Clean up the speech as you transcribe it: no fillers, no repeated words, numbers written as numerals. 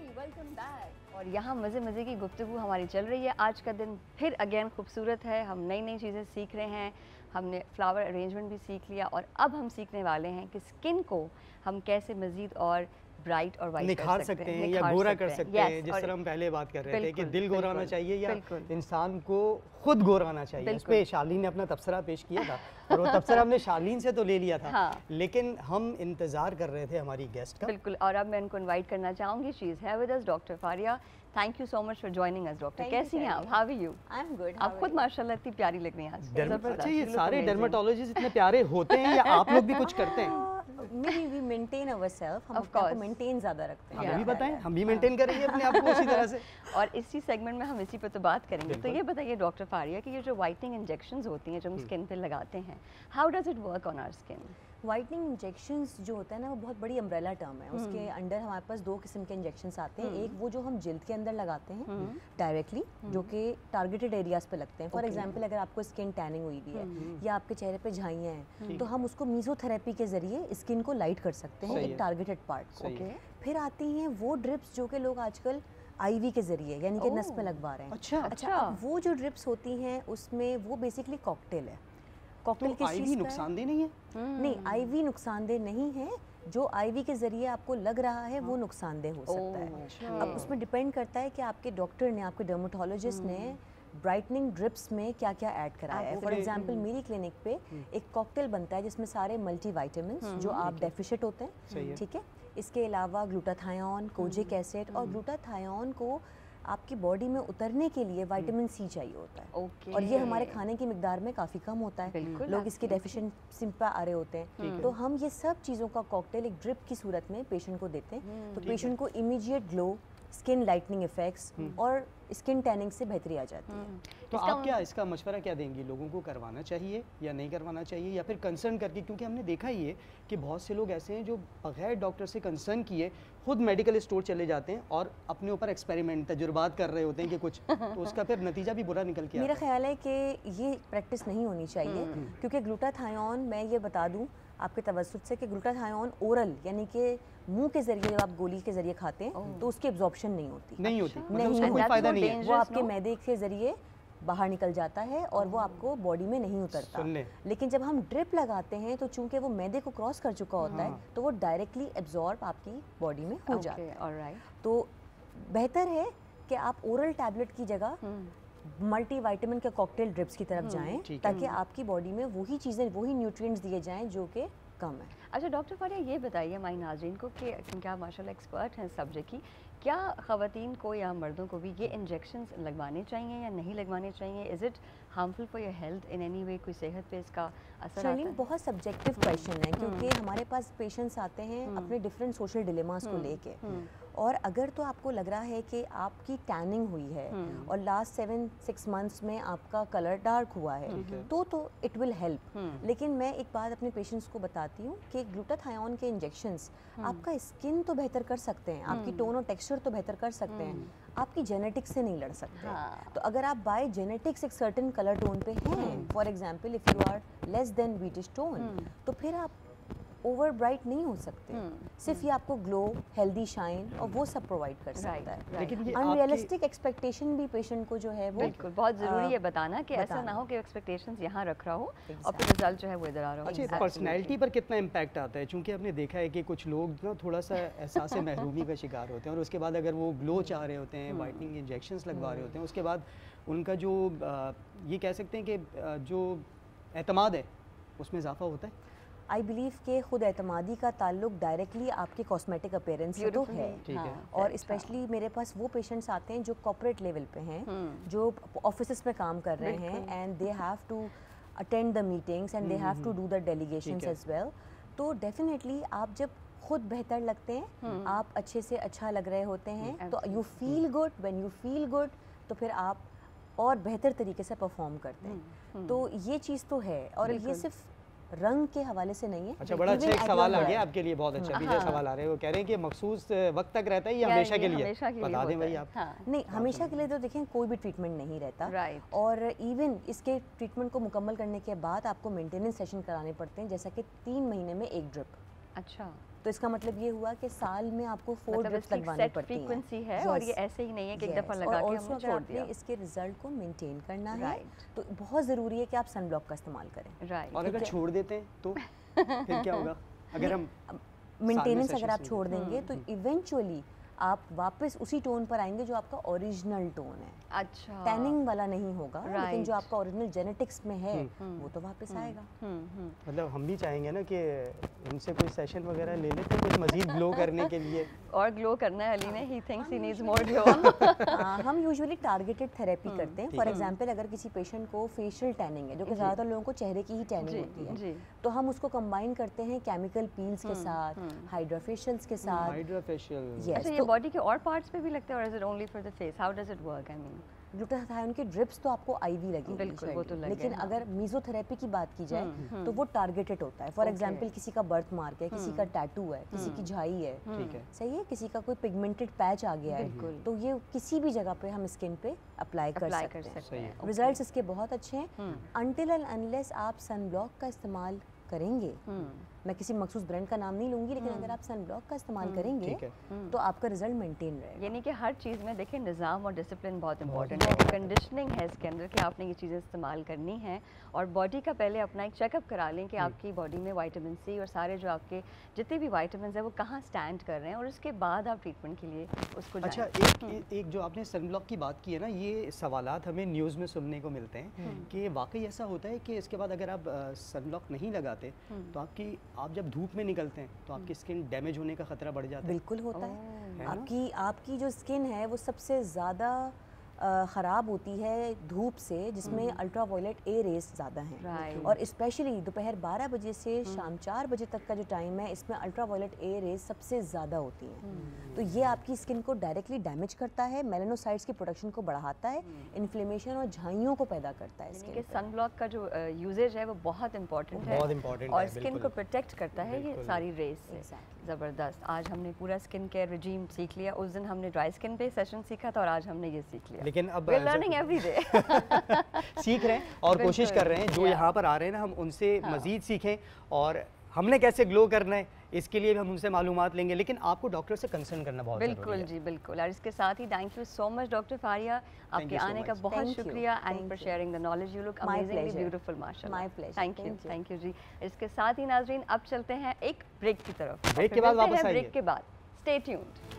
Welcome back. और यहाँ मज़े मज़े की गुफ्तगू हमारी चल रही है। आज का दिन फिर अगेन खूबसूरत है। हम नई नई चीज़ें सीख रहे हैं। हमने फ्लावर अरेंजमेंट भी सीख लिया और अब हम सीखने वाले हैं कि स्किन को हम कैसे मज़ीद और ब्राइट और वाइट निखार सकते हैं या गोरा कर सकते हैं। जिस तरह हम पहले बात कर रहे थे कि दिल गोरा होना चाहिए या इंसान को खुद गोरा होना चाहिए। इस पे शालीन ने अपना तबसरा पेश किया था और वो तबसरा हमने शालीन से तो ले लिया था। हाँ। लेकिन हम इंतजार कर रहे थे हमारी गेस्ट का। बिल्कुल। और अब मैं उनको इनवाइट करना चाहूँगी। She is here with us, doctor Faria. Thank you so much for joining us doctor. कैसी हैं आप? How are you? I am good. आप खुद माशाल्लाह इतनी प्यारी लग रही हैं आज। अच्छा, ये सारे डर्मेटोलॉजिस्ट इतने प्यारे होते हैं या आप लोग भी कुछ करते हैं? Maybe we maintain ourselves, हम अपने आप को मेंटेन ज़्यादा रखते हैं। हमें भी बताएं, हम भी मेंटेन करेंगे अपने आप को उसी तरह से। और इसी सेगमेंट में हम इसी पे तो बात करेंगे। तो ये बताइए डॉक्टर फारिया कि ये जो वाइटनिंग इंजेक्शंस होती हैं जो हम स्किन पे लगाते हैं, how does it work on our skin? Whitening injections जो होता है ना वो बहुत बड़ी अम्ब्रेला टर्म है। उसके अंडर हमारे पास दो किस्म के इंजेक्शंस आते हैं। एक वो जो हम जिल्द के अंदर लगाते हैं डायरेक्टली, जो कि टारगेटेड एरियाज पे लगते हैं। फॉर एग्जांपल अगर आपको स्किन टैनिंग हुई भी है या आपके चेहरे पे झाइयाँ हैं तो हम उसको मीजोथेरेपी के जरिए स्किन को लाइट कर सकते हैं एक टारगेटेड पार्ट को। फिर आती हैं वो ड्रिप्स जो कि लोग आजकल आईवी के जरिए यानी कि नस पे लगवा रहे हैं। अच्छा, वो जो ड्रिप्स होती हैं उसमें वो बेसिकली कॉकटेल है। कॉकटेल किस चीज़ का है? नुकसानदेह नहीं है? नहीं, आईवी नुकसानदेह नहीं है। जो आईवी के जरिए आपको लग रहा है वो नुकसानदेह हो सकता है। अब उसमें डिपेंड करता है कि आपके डॉक्टर ने, आपके डर्मेटोलॉजिस्ट ने ब्राइटनिंग ड्रिप्स में क्या क्या ऐड कराया है। फॉर एग्जांपल मेरी क्लिनिक पे एक कॉकटेल बनता है जिसमें सारे मल्टीविटामिन्स जो आप डेफिशिएंट होते हैं, ठीक है। इसके अलावा ग्लूटाथायोन, कोजिक एसिड, और ग्लूटाथायोन को आपकी बॉडी में उतरने के लिए विटामिन सी चाहिए होता है। और ये हमारे खाने की मिकदार में काफ़ी कम होता है। लोग इसकी डेफिशिएंसी पे आ रहे होते हैं। तो हम ये सब चीज़ों का कॉकटेल एक ड्रिप की सूरत में पेशेंट को देते हैं। तो पेशेंट को immediate glow, skin lightening effects और स्किन टैनिंग से बेहतरी आ जाती है। तो आप क्या इसका मशवरा क्या देंगी? लोगों को करवाना चाहिए या नहीं करवाना चाहिए, या फिर कंसर्न करके? क्योंकि हमने देखा ही है कि बहुत से लोग ऐसे हैं जो बगैर डॉक्टर से कंसर्न किए खुद मेडिकल स्टोर चले जाते हैं और अपने ऊपर एक्सपेरिमेंट तजुर्बात कर रहे होते हैं कि कुछ तो उसका फिर नतीजा भी बुरा निकल के मेरा ख्याल है कि ये प्रैक्टिस नहीं होनी चाहिए। क्योंकि ग्लूटाथायोन, मैं ये बता दूं आपके तवज्जुह से कि ग्लूटाथायोन ओरल यानी कि मुंह के जरिए जब आप गोली के जरिए खाते हैं तो उसकी एब्जॉर्प्शन नहीं होती। मतलब कोई फायदा नहीं है। वो आपके मैदे के जरिए बाहर निकल जाता है और वो आपको बॉडी में नहीं उतरता। लेकिन जब हम ड्रिप लगाते हैं तो चूंकि वो मैदे को क्रॉस कर चुका होता है तो वो डायरेक्टली एब्जॉर्ब आपकी बॉडी में हो जाता है। तो बेहतर है कि आप ओरल टैबलेट की जगह मल्टीविटामिन के कॉकटेल ड्रिप्स की तरफ जाएं ताकि आपकी बॉडी में वही चीज़ें, वही न्यूट्रिएंट्स दिए जाएं जो कि कम है। अच्छा डॉक्टर फारिया, ये बताइए हमारी नाज़रीन को कि क्योंकि आप माशाल्लाह एक्सपर्ट हैं सब्जेक्ट की, क्या ख़वातीन को या मर्दों को भी ये इंजेक्शंस लगवाने चाहिए या नहीं लगवाने चाहिए? Is it harmful for your health in any way? कोई सेहत पे इसका असर आता है? बहुत सब्जेक्टिव क्वेश्चन है क्योंकि हमारे पास पेशेंट्स आते हैं अपने डिफरेंट सोशल डिलेमास को लेके, और अगर तो आपको लग रहा है कि आपकी टैनिंग हुई है और लास्ट 7-6 मंथ्स में आपका कलर डार्क हुआ है तो इट विल हेल्प। लेकिन मैं एक बात अपने पेशेंट्स को बताती हूँ कि ग्लूटाथायोन के इंजेक्शंस आपका स्किन तो बेहतर कर सकते हैं, आपकी टोन और टेक्सचर तो बेहतर कर सकते हैं, आपकी जेनेटिक्स से नहीं लड़ सकते। तो अगर आप बाय जेनेटिक्स एक सर्टेन कलर टोन पे हैं, for example if you are less than wheatish tone, तो फिर आप ओवर ब्राइट नहीं हो सकते। सिर्फ ये आपको ग्लो, हेल्दी शाइन और वो सब प्रोवाइड कर सकता है। लेकिन अनरियलिस्टिक एक्सपेक्टेशन भी पेशेंट को जो है वो बिल्कुल बहुत ज़रूरी है बताना कि ऐसा ना हो कि एक्सपेक्टेशंस यहाँ रख रहा हो और फिर रिजल्ट जो है वो इधर आ रहा हो। अच्छा, पर्सनैलिटी पर कितना इम्पैक्ट आता है? चूँकि हमने देखा है कि कुछ लोग ना थोड़ा सा एहसास महरूमी का शिकार होते हैं और उसके बाद अगर वो ग्लो चाह रहे होते हैं, वाइटनिंग इंजेक्शंस लगवा रहे होते हैं, उसके बाद उनका जो ये कह सकते हैं कि जो एतमाद है उसमें इजाफा होता है। आई बिलीव के खुद एतमादी का ताल्लुक डायरेक्टली आपके कॉस्मेटिक अपीयरेंस से तो है। और स्पेशली मेरे पास वो पेशेंट्स आते हैं जो कॉर्पोरेट लेवल पे हैं, जो ऑफिसेस में काम कर रहे हैं and they have to attend the meetings and they have to do the delegations as well. तो डेफिनेटली आप जब खुद बेहतर लगते हैं, आप अच्छे से अच्छा लग रहे होते हैं, तो you feel good. When you feel good तो फिर आप और बेहतर तरीके से परफॉर्म करते हैं। तो ये चीज़ तो है, और ये सिर्फ रंग के हवाले से नहीं है। अच्छा, बड़ा अच्छा एक सवाल आ गया आपके लिए, बहुत अच्छा बीजा सवाल आ रहे हैं। वो कह रहे हैं कि मखसूस वक्त तक रहता है या हमेशा के लिए? बता दें भाई आप। नहीं, हमेशा के लिए तो देखें कोई भी ट्रीटमेंट नहीं रहता, और इवन इसके ट्रीटमेंट को मुकम्मल करने के बाद आपको मेंटेनेंस सेशन कराने पड़ते हैं, जैसा कि 3 महीने में एक ड्रिप। अच्छा, तो इसका मतलब ये हुआ कि साल में आपको 4 मतलब ड्रिप्स इसकी लगवानी सेट पड़ती हैं। फ्रीक्वेंसी है और ये ऐसे ही नहीं है कि एक दफ़ा लगा के हमने छोड़ दिया। इसके रिजल्ट को मेंटेन करना है, तो बहुत ज़रूरी है कि आप सनब्लॉक का इस्तेमाल करें। राइट। और अगर छोड़ देते हैं तो फिर क्या होगा? अगर हम मेंटेनेंस अगर आप छोड़ देंगे तो इवेंचुअली आप वापस उसी टोन पर आएंगे जो आपका ओरिजिनल टोन है। अच्छा, टैनिंग वाला नहीं होगा, लेकिन जो आपका ओरिजिनल जेनेटिक्स में है वो तो वापस आएगा। मतलब हम भी चाहेंगे ना कि उनसे कोई सेशन वगैरह ले लेते हैं कुछ मजीद ग्लो करने के लिए। और ग्लो करना है अली ने, he thinks he needs more glow. हम यूजुअली टारगेटेड थेरेपी करते हैं। फॉर एग्जांपल अगर किसी पेशेंट को फेशियल टैनिंग है, जो कि ज़्यादातर लोगों को चेहरे की ही टैनिंग होती है, तो हम उसको कंबाइन करते हैं केमिकल पील्स के साथ, हाइड्रा फेशियल्स के साथ। हाइड्रा फेशियल, अच्छा, ये बॉडी के और पार्ट्स पे भी लगता है और is it only for the face? How does it work? I mean glutathione के ड्रिप्स तो आपको आईवी लगेगी, बिल्कुल, वो तो लगे, लेकिन हाँ। अगर मीजोथेरेपी की बात की जाए तो वो टारगेटेड होता है। फॉर एग्जांपल किसी का बर्थ मार्क है, किसी का टैटू है, किसी की झाई है, ठीक है, सही है, किसी का कोई पिगमेंटेड पैच आ गया है, तो ये किसी भी जगह पे हम स्किन पे अप्लाई कर सकते हैं। रिजल्ट्स इसके बहुत अच्छे हैं अनटिल एंड अनलेस आप सनब्लॉक का इस्तेमाल करेंगे। मैं किसी मखसूस ब्रांड का नाम नहीं लूंगी, लेकिन अगर आप सनब्लॉक का इस्तेमाल करेंगे तो आपका रिजल्ट मेंटेन रहेगा। यानी कि हर चीज़ में देखिए निज़ाम और डिसिप्लिन बहुत इंपॉर्टेंट है। कंडीशनिंग है इसके अंदर कि आपने ये चीज़ें इस्तेमाल करनी है और बॉडी का पहले अपना एक चेकअप करा लें कि आपकी बॉडी में विटामिन सी और सारे जो आपके जितने भी विटामिन है वो कहाँ स्टैंड कर रहे हैं और उसके बाद आप ट्रीटमेंट के लिए उसको अच्छा एक जो आपने सनब्लॉक की बात की है ना, ये सवालात हमें न्यूज़ में सुनने को मिलते हैं कि वाकई ऐसा होता है कि इसके बाद अगर आप सनब्लॉक नहीं लगाते तो आप जब धूप में निकलते हैं तो आपकी स्किन डैमेज होने का खतरा बढ़ जाता है? बिल्कुल होता है। आपकी जो स्किन है वो सबसे ज़्यादा ख़राब होती है धूप से, जिसमें अल्ट्रावायलेट ए रेस ज़्यादा हैं, और स्पेशली दोपहर 12 बजे से शाम 4 बजे तक का जो टाइम है, इसमें अल्ट्रावायलेट ए रेस सबसे ज़्यादा होती हैं। तो ये आपकी स्किन को डायरेक्टली डैमेज करता है, मेलानोसाइट्स की प्रोडक्शन को बढ़ाता है, इन्फ्लेमेशन और झाइयों को पैदा करता है। इसके सनब्लॉक का जो यूजेज है वो बहुत इंपॉर्टेंट है और स्किन को प्रोटेक्ट करता है ये सारी रेस से। ज़बरदस्त। आज हमने पूरा स्किन केयर रिजीम सीख लिया। उस दिन हमने ड्राई स्किन पे सेशन सीखा था और आज हमने ये सीख लिया। लेकिन अब लर्निंग एवरी डे सीख रहे हैं और कोशिश कर रहे हैं जो यहाँ पर आ रहे हैं ना, हम उनसे मजीद सीखें और हमने कैसे ग्लो करना है इसके लिए भी हम उनसे मालूमात लेंगे, लेकिन आपको डॉक्टर से कंसर्न करना बहुत ज़रूरी है। बिल्कुल जी, बिल्कुल। और इसके साथ ही thank you so much doctor Faria, आपके आने का बहुत शुक्रिया and for sharing the knowledge. You look amazingly beautiful माशाल्लाह। My pleasure. थैंक यू जी। इसके साथ ही नाजरीन अब चलते हैं एक ब्रेक की तरफ। ब्रेक के बाद वापस आइए। ब्रेक के बाद स्टे ट्यून्ड।